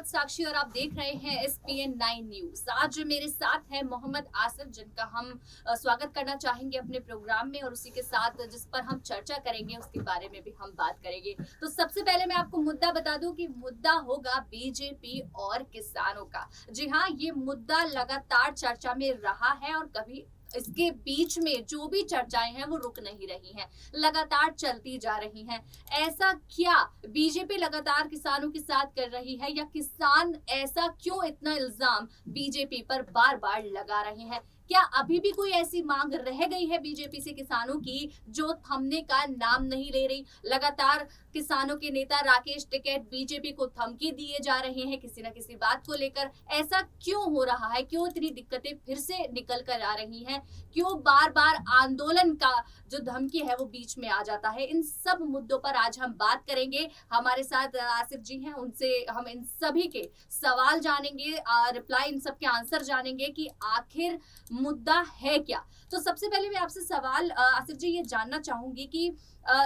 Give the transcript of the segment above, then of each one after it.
साक्षी और आप देख रहे हैं SPN 9 न्यूज। आज मेरे साथ है मोहम्मद आसिफ, जिनका हम स्वागत करना चाहेंगे अपने प्रोग्राम में, और उसी के साथ जिस पर हम चर्चा करेंगे उसके बारे में भी हम बात करेंगे। तो सबसे पहले मैं आपको मुद्दा बता दूं कि मुद्दा होगा बीजेपी और किसानों का। जी हाँ, ये मुद्दा लगातार चर्चा में रहा है और कभी इसके बीच में जो भी चर्चाएं हैं वो रुक नहीं रही हैं, लगातार चलती जा रही हैं। ऐसा क्या बीजेपी लगातार किसानों के साथ कर रही है, या किसान ऐसा क्यों इतना इल्जाम बीजेपी पर बार बार लगा रहे हैं? क्या अभी भी कोई ऐसी मांग रह गई है बीजेपी से किसानों की जो थमने का नाम नहीं ले रही? लगातार किसानों के नेता राकेश टिकैत बीजेपी को धमकी दिए जा रहे हैं किसी न किसी बात को लेकर। ऐसा क्यों हो रहा है? क्यों इतनी दिक्कतें फिर से निकल कर आ रही हैं? क्यों बार बार आंदोलन का जो धमकी है वो बीच में आ जाता है? इन सब मुद्दों पर आज हम बात करेंगे। हमारे साथ आसिफ जी हैं, उनसे हम इन सभी के सवाल जानेंगे, रिप्लाई इन सब के आंसर जानेंगे कि आखिर मुद्दा है क्या। तो सबसे पहले मैं आपसे सवाल आसिफ जी ये जानना चाहूंगी कि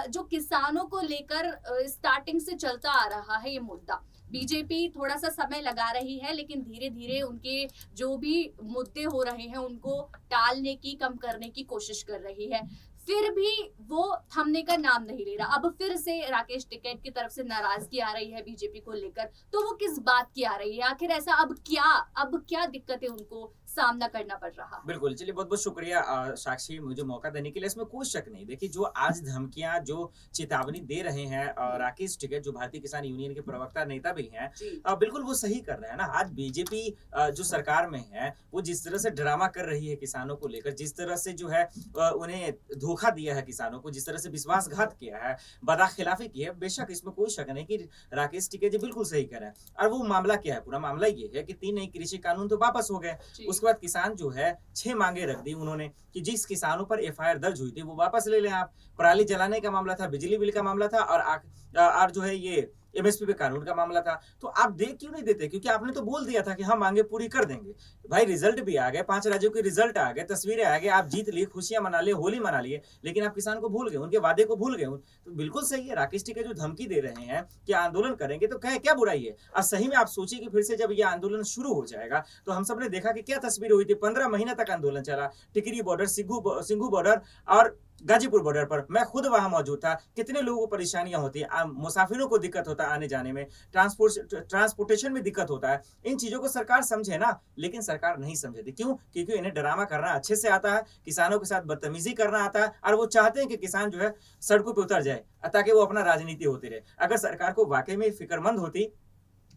जो किसानों को लेकर स्टार्टिंग से चलता आ रहा है ये मुद्दा, बीजेपी थोड़ा सा समय लगा रही है, लेकिन धीरे धीरे उनके जो भी मुद्दे हो रहे हैं उनको टालने की, कम करने की कोशिश कर रही है, फिर भी वो थमने का नाम नहीं ले रहा। अब फिर से राकेश टिकैत की तरफ से नाराजगी आ रही है बीजेपी को लेकर, तो वो किस बात की आ रही है? आखिर ऐसा अब क्या दिक्कतें उनको सामना करना पड़ रहा है? बिल्कुल, चलिए बहुत-बहुत शुक्रिया साक्षी, मुझे मौका देने के लिए। इसमें कोई शक नहीं, देखिए जो आज धमकियाँ, जो चेतावनी दे रहे हैं राकेश टिकैत, जो भारतीय किसान यूनियन के प्रवक्ता नेता भी हैं, बिल्कुल वो सही कर रहे हैं ना। आज बीजेपी जो सरकार में है, वो जिस तरह से ड्रामा कर रही है किसानों को लेकर, जिस तरह से जो है उन्हें धोखा दिया है किसानों को, जिस तरह से विश्वासघात किया है, वादाखिलाफी की है, बेशक इसमें कोई शक नहीं कि राकेश टिकैत जी बिल्कुल सही कर रहे हैं। और वो मामला क्या है? पूरा मामला ये है कि 3 नए कृषि कानून तो वापस हो गए। उसके बाद किसान जो है 6 मांगे रख दी उन्होंने कि जिस किसानों पर एफआईआर दर्ज हुई थी वो वापस ले लें आप। पराली जलाने का मामला था, बिजली बिल का मामला था, और जो है ये एमएसपी पे कानून का मामला था। तो आप दे क्यों नहीं देते? क्योंकि आपने तो बोल दिया था कि हम मांगे पूरी कर देंगे। भाई रिजल्ट भी आ गए, 5 राज्यों के रिजल्ट आ गए, तस्वीरें आ गई, आप जीत लिए, खुशियां मना लिए, होली मना लिए, लेकिन आप किसान को भूल गए, उनके वादे को भूल गए। तो बिल्कुल सही है, राकेश टिकैत जो धमकी दे रहे हैं कि आंदोलन करेंगे, तो कहे क्या बुराई है? और सही में आप सोचिए कि फिर से जब ये आंदोलन शुरू हो जाएगा तो हम सब ने देखा कि क्या तस्वीर हुई थी। 15 महीना तक आंदोलन चला, टिकरी बॉर्डर, सिंघू बॉर्डर और गाजीपुर बॉर्डर पर। मैं खुद वहां मौजूद था। कितने लोगों को परेशानियां होती है, मुसाफिरों को दिक्कत होता है आने जाने में, ट्रांसपोर्टेशन में दिक्कत होता है। इन चीजों को सरकार समझे ना, लेकिन सरकार नहीं समझती। क्यों? क्योंकि इन्हें ड्रामा करना अच्छे से आता है, किसानों के साथ बदतमीजी करना आता है, और वो चाहते हैं कि किसान जो है सड़कों पर उतर जाए ताकि वो अपना राजनीति होती रहे। अगर सरकार को वाकई में फिक्रमंद होती,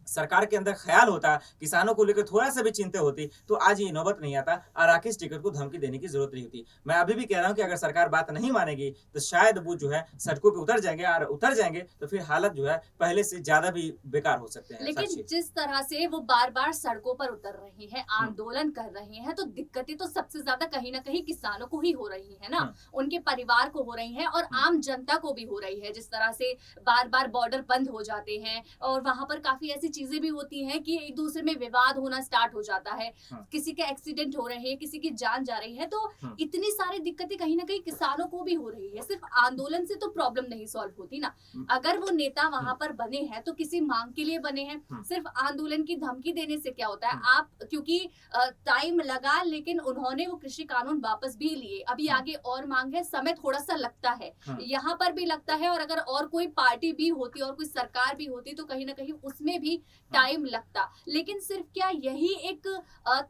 सरकार के अंदर ख्याल होता, किसानों को लेकर थोड़ा सा भी चिंता होती, तो आज ये नौबत नहीं आता और राकेश टिकैत को धमकी देने की जरूरत नहीं होती। मैं अभी भी कह रहा हूं कि अगर सरकार बात नहीं मानेगी तो शायद वो जो है सड़कों पे उतर जाएंगे, और उतर जाएंगे तो फिर हालत जो है पहले से ज्यादा भी बेकार हो सकते हैं। लेकिन जिस तरह से वो बार बार सड़कों पर उतर रहे हैं, आंदोलन कर रहे हैं, तो दिक्कतें तो सबसे ज्यादा कहीं ना कहीं किसानों को ही हो रही है ना, उनके परिवार को हो रही है और आम जनता को भी हो रही है। जिस तरह से बार बार बॉर्डर बंद हो जाते हैं और वहां पर काफी ऐसी चीजें भी होती हैं कि एक दूसरे में विवाद होना स्टार्ट हो जाता है, किसी के एक्सीडेंट हो रहे हैं, किसी की जान जा रही है, तो इतनी सारी दिक्कतें कहीं ना कहीं किसानों को भी हो रही है। सिर्फ आंदोलन से तो प्रॉब्लम नहीं सॉल्व होती ना। अगर वो नेता वहां पर बने हैं तो किसी मांग के लिए बने हैं, सिर्फ आंदोलन की धमकी देने से क्या होता है? आप क्योंकि टाइम लगा, लेकिन उन्होंने वो कृषि कानून वापस भी लिए, अभी आगे और मांग है, समय थोड़ा सा लगता है, यहाँ पर भी लगता है, और अगर और कोई पार्टी भी होती और कोई सरकार भी होती तो कहीं ना कहीं उसमें भी टाइम लगता। लेकिन सिर्फ क्या यही एक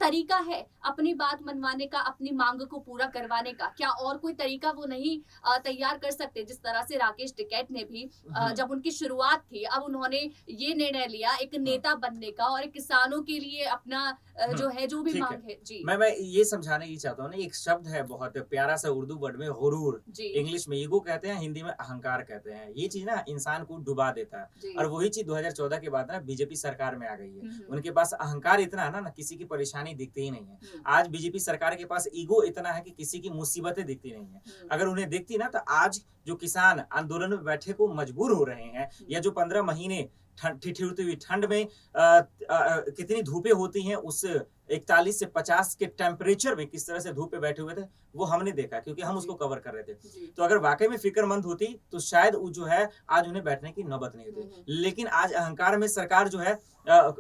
तरीका है अपनी बात मनवाने का, अपनी मांग को पूरा करवाने का? क्या और कोई तरीका वो नहीं तैयार कर सकते? जिस तरह से राकेश टिकैत ने भी जब उनकी शुरुआत थी, अब उन्होंने ये निर्णय लिया एक नेता बनने का और एक किसानों के लिए अपना जो है जो भी मांग है। जी मैं ये समझाना ये चाहता हूँ ना, एक शब्द है बहुत प्यारा सा उर्दू वर्ड में, गुरूर, इंग्लिश में ईगो कहते हैं, हिंदी में अहंकार कहते हैं। ये चीज ना इंसान को डुबा देता है, और वही चीज 2014 के बाद ना बीजेपी सरकार में आ गई है। उनके पास अहंकार इतना है ना, किसी की परेशानी दिखती ही नहीं है। आज बीजेपी सरकार के पास ईगो इतना है कि किसी की मुसीबतें दिखती नहीं है। अगर उन्हें दिखती ना, तो आज जो किसान आंदोलन में बैठे को मजबूर हो रहे हैं, या जो 15 महीने ठिठुरती हुई ठंड में कितनी धूपें होती हैं, उस 41 से 50 के टेम्परेचर में किस तरह से धूप पे बैठे हुए थे, वो हमने देखा क्योंकि हम उसको कवर कर रहे थे। तो अगर वाकई में फिक्रमंद होती तो शायद वो जो है आज उन्हें बैठने की नौबत नहीं होती। लेकिन आज अहंकार में सरकार जो है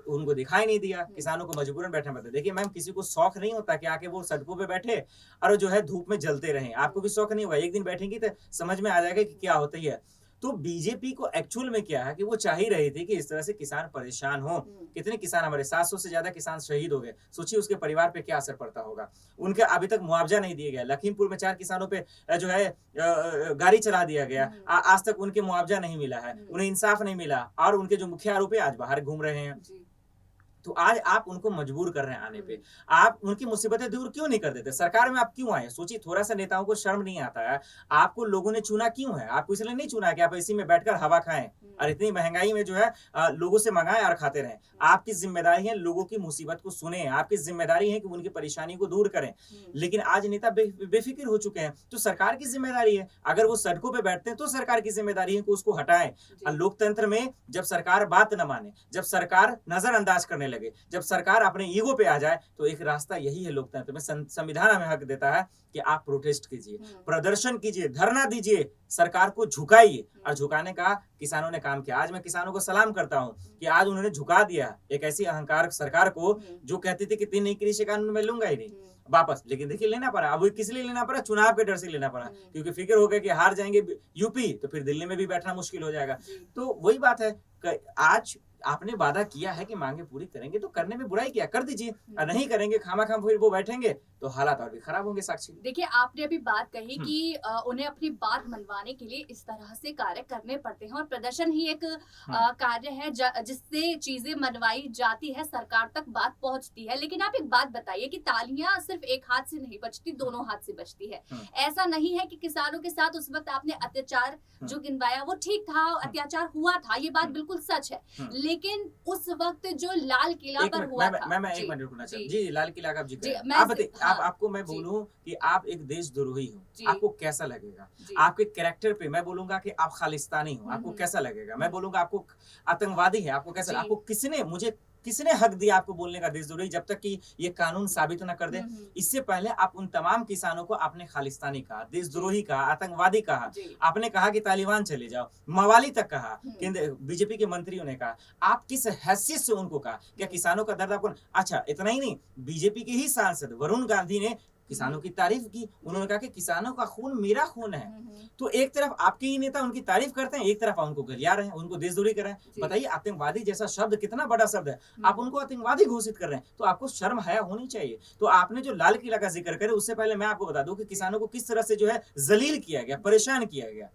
उनको दिखाई नहीं दिया, किसानों को मजबूरन बैठना पड़ता है। देखिए मैम, किसी को शौक नहीं होता कि आके वो सड़कों पे बैठे और जो है धूप में जलते रहें। आपको भी शौक नहीं होगा, एक दिन बैठेंगी तो समझ में आ जाएगा कि क्या होता है। तो बीजेपी को एक्चुअल में क्या है कि वो चाह ही रही थी कि इस तरह से किसान परेशान हो। कितने किसान, हमारे 700 से ज्यादा किसान शहीद हो गए। सोचिए उसके परिवार पे क्या असर पड़ता होगा। उनके अभी तक मुआवजा नहीं दिया गया। लखीमपुर में 4 किसानों पे जो है गाड़ी चला दिया गया। आज तक उनके मुआवजा नहीं मिला है, उन्हें इंसाफ नहीं मिला और उनके जो मुख्य आरोपी आज बाहर घूम रहे हैं। तो आज आप उनको मजबूर कर रहे हैं आने पे। आप उनकी मुसीबतें दूर क्यों नहीं कर देते? सरकार में आप क्यों आए? सोचिए, थोड़ा सा नेताओं को शर्म नहीं आता है? आपको लोगों ने चुना क्यों है? आपको इसलिए नहीं चुना कि आप इसी में बैठकर हवा खाएं और इतनी महंगाई में जो है लोगों से मंगाएं और खाते रहें। आपकी जिम्मेदारी है लोगों की मुसीबत को सुने, आपकी जिम्मेदारी है कि उनकी परेशानी को दूर करें। लेकिन आज नेता बेफिक्र हो चुके हैं, तो सरकार की जिम्मेदारी है। अगर वो सड़कों पे बैठते हैं तो सरकार की जिम्मेदारी है कि उसको हटाएं। लोकतंत्र में जब सरकार बात न माने, जब सरकार नजरअंदाज करने लगे, जब सरकार अपने ईगो पे आ जाए, तो एक रास्ता यही है लोकतंत्र में। संविधान हमें हक देता है कि आप प्रोटेस्ट कीजिए, प्रदर्शन कीजिए, धरना दीजिए, सरकार को झुकाइए। और झुकाने का किसानों ने काम किया। आज मैं किसानों को सलाम करता हूं कि आज उन्होंने झुका दिया एक ऐसी अहंकार सरकार को जो कहती थी कि 3 नई कृषि कानून में लूंगा ही नहीं वापस। लेकिन देखिए लेना पड़ा। अब किस लिए लेना पड़ा? चुनाव के डर से लेना पड़ा, क्योंकि फिक्र हो गया कि हार जाएंगे यूपी तो फिर दिल्ली में भी बैठना मुश्किल हो जाएगा। तो वही बात है, आज आपने वादा किया है कि मांगे पूरी करेंगे, तो करने में बुराई क्या, कर दीजिए। और नहीं करेंगे, खामा-खाम फिर वो बैठेंगे तो हालात और भी खराब होंगे। साक्षी, देखिए आपने अभी बात कही कि उन्हें अपनी बात मनवाने के लिए इस तरह से कार्य करने पड़ते हैं और प्रदर्शन ही एक कार्य है जिससे चीजें मनवाई जाती है, सरकार तक बात पहुंचती है। लेकिन आप एक बात बताइए कि तालियां सिर्फ एक हाथ से नहीं बजती, दोनों हाथ से बजती है। ऐसा नहीं है कि किसानों के साथ उस वक्त आपने अत्याचार जो गिनवाया वो ठीक था, अत्याचार हुआ था, ये बात बिल्कुल सच है। लेकिन उस वक्त जो लाल किला पर हुआ था, मैं एक मिनट रुकना चाहूंगा। जी, लाल किला का आप जिक्र, आपको मैं बोलूं कि आप एक देशद्रोही हो, आपको कैसा लगेगा? आपके कैरेक्टर पे मैं बोलूंगा कि आप खालिस्तानी हो, आपको कैसा लगेगा? मैं बोलूंगा आपको आतंकवादी है, आपको कैसा? आपको किसने हक दिया आपको बोलने का देशद्रोही, जब तक कि ये कानून साबित न कर दे? इससे पहले आप उन तमाम किसानों को आपने खालिस्तानी कहा, देशद्रोही कहा, आतंकवादी कहा, आपने कहा कि तालिबान चले जाओ, मवाली तक कहा, केंद्र बीजेपी के मंत्रियों ने कहा। आप किस हैसियत से उनको कहा? क्या किसानों का दर्द आपको? अच्छा, इतना ही नहीं, बीजेपी के ही सांसद वरुण गांधी ने किसानों की तारीफ की। उन्होंने कहा कि किसानों का खून मेरा खून है। तो एक तरफ आपके ही नेता उनकी तारीफ करते हैं, एक तरफ उनको गरिया रहे हैं, उनको देशद्रोही कर रहे हैं। बताइए, आतंकवादी जैसा शब्द कितना बड़ा शब्द है, आप उनको आतंकवादी घोषित कर रहे हैं। तो आपको शर्म हया होनी चाहिए। तो आपने जो लाल किला का जिक्र करे, उससे पहले मैं आपको बता दूं कि किसानों को किस तरह से जो है जलील किया गया, परेशान किया गया।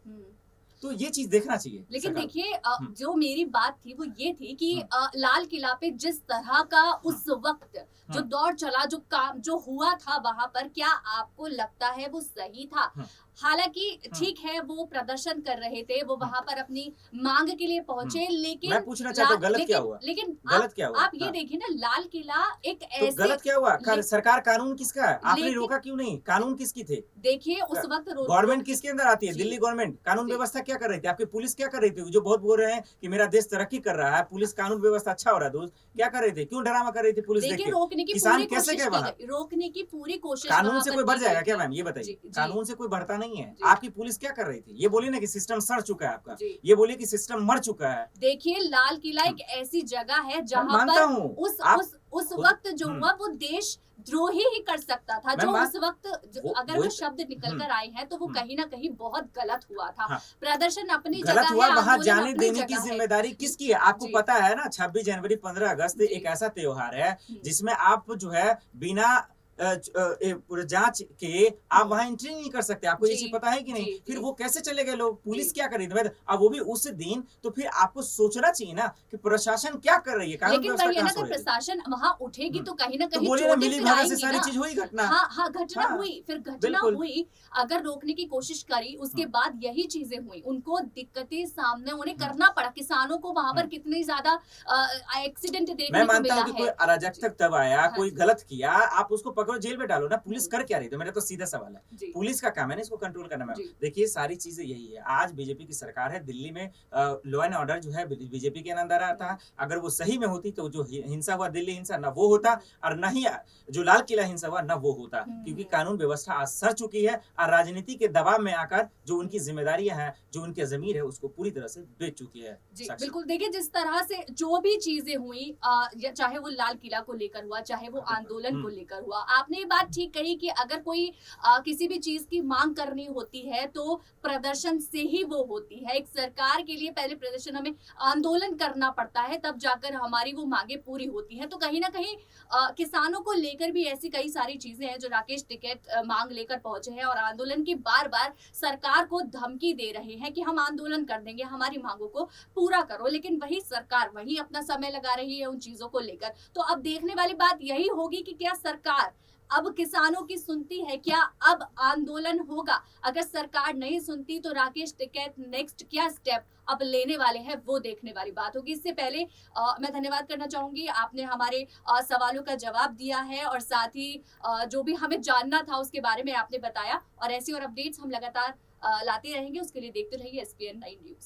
तो ये चीज देखना चाहिए। लेकिन देखिए, जो मेरी बात थी वो ये थी कि लाल किला पे जिस तरह का उस वक्त जो दौर चला, जो काम जो हुआ था वहां पर, क्या आपको लगता है वो सही था? हालांकि ठीक है, वो प्रदर्शन कर रहे थे, वो वहां पर अपनी मांग के लिए पहुंचे, लेकिन मैं पूछना चाहता हूँ, गलत क्या हुआ? लेकिन गलत क्या हुआ? आप ये देखिए ना, लाल किला एक ऐसे, तो गलत क्या हुआ? सरकार कानून किसका है? आपने रोका क्यों नहीं? कानून किसकी थे? देखिए उस वक्त गवर्नमेंट किसके अंदर आती है? दिल्ली गवर्नमेंट। कानून व्यवस्था क्या कर रही थी? आपकी पुलिस क्या कर रही थी? जो बहुत बोल रहे हैं कि मेरा देश तरक्की कर रहा है, पुलिस कानून व्यवस्था अच्छा हो रहा है, दोस्त क्या कर रही थी? क्यों ड्रामा कर रही थी पुलिस? देखिए, रोकने की किसान कैसे गए वहां? रोकने की पूरी कोशिश। कानून से कोई बढ़ जाएगा क्या मैम? ये बताइए, कानून से कोई बढ़ता नहीं है। आपकी पुलिस क्या कर रही थी? ये बोलिए ना कि सिस्टम सड़ चुका है आपका, ये बोलिए कि सिस्टम मर चुका है। देखिए, लाल किला एक ऐसी जगह है जहां पर उस वक्त जो हुआ वो देश द्रोही ही कर सकता था। जो उस वक्त अगर वो शब्द निकल कर आए हैं तो वो कहीं ना कहीं बहुत गलत हुआ था। प्रदर्शन अपनी गलत हुआ, वहां जाने देने की जिम्मेदारी किसकी है? आपको पता है ना, 26 जनवरी 15 अगस्त एक ऐसा त्योहार है जिसमें आप जो है बिना पूरे जांच के आप वहां एंट्री नहीं कर सकते। आपको ये चीज पता है कि नहीं? फिर वो कैसे चले गए लोग? पुलिस क्या कर रही थी? अब वो भी उस दिन। तो फिर आपको सोचना चाहिए ना कि प्रशासन क्या कर रही है, कानून व्यवस्था कहां से हो रही है? प्रशासन वहां उठेगी तो कहीं ना कहीं मिली भगत से सारी चीज हुई, घटना। हाँ, घटना हुई, फिर घटना हुई, अगर रोकने की कोशिश करी, उसके बाद यही चीजें हुई, उनको दिक्कतें सामने उन्हें करना पड़ा। किसानों को वहां पर कितनी ज्यादा एक्सीडेंट देखने को मिला है। मैं मानता हूँ कि कोई अराजकता तब आया, कोई गलत किया, आप उसको पकड़ो जेल में डालो ना, पुलिस कर क्या रही है? मेरा तो सीधा सवाल है। जी। पुलिस का काम है ना इसको कंट्रोल करना। में जी। देखिए सारी चीजें यही है। आज बीजेपी की सरकार है, दिल्ली में लॉ एंड ऑर्डर जो है बीजेपी के अंदर आता है। अगर वो सही में होती तो जो हिंसा हुआ दिल्ली हिंसा, ना वो होता और ना ही जो लाल किला हिंसा हुआ ना वो होता, क्योंकि कानून व्यवस्था आज सर चुकी है और राजनीति के दबाव में आकर जो उनकी जिम्मेदारियां हैं, जो उनकी जमीर है, उसको पूरी तरह से बेच चुकी है। जी बिल्कुल, देखिए जिस तरह से जो भी चीजें हुई, चाहे वो लाल किला को लेकर हुआ, चाहे वो आंदोलन को लेकर हुआ, आपने ये बात ठीक कही कि अगर कोई किसी भी चीज की मांग करनी होती है तो प्रदर्शन से ही वो होती है। एक सरकार के लिए पहले प्रदर्शन, हमें आंदोलन करना पड़ता है, तब जाकर हमारी वो मांगे पूरी होती हैं। तो कहीं ना कहीं किसानों को लेकर भी ऐसी कई सारी चीजें हैं जो राकेश टिकैत मांग लेकर पहुंचे हैं और आंदोलन की बार बार सरकार को धमकी दे रहे हैं कि हम आंदोलन कर देंगे, हमारी मांगों को पूरा करो, लेकिन वही सरकार वही अपना समय लगा रही है उन चीजों को लेकर। तो अब देखने वाली बात यही होगी कि क्या सरकार अब किसानों की सुनती है, क्या अब आंदोलन होगा? अगर सरकार नहीं सुनती तो राकेश टिकैत नेक्स्ट क्या स्टेप अब लेने वाले हैं, वो देखने वाली बात होगी। इससे पहले मैं धन्यवाद करना चाहूंगी, आपने हमारे सवालों का जवाब दिया है और साथ ही जो भी हमें जानना था उसके बारे में आपने बताया, और ऐसी और अपडेट्स हम लगातार लाते रहेंगे। उसके लिए देखते रहिए SPN 9 न्यूज।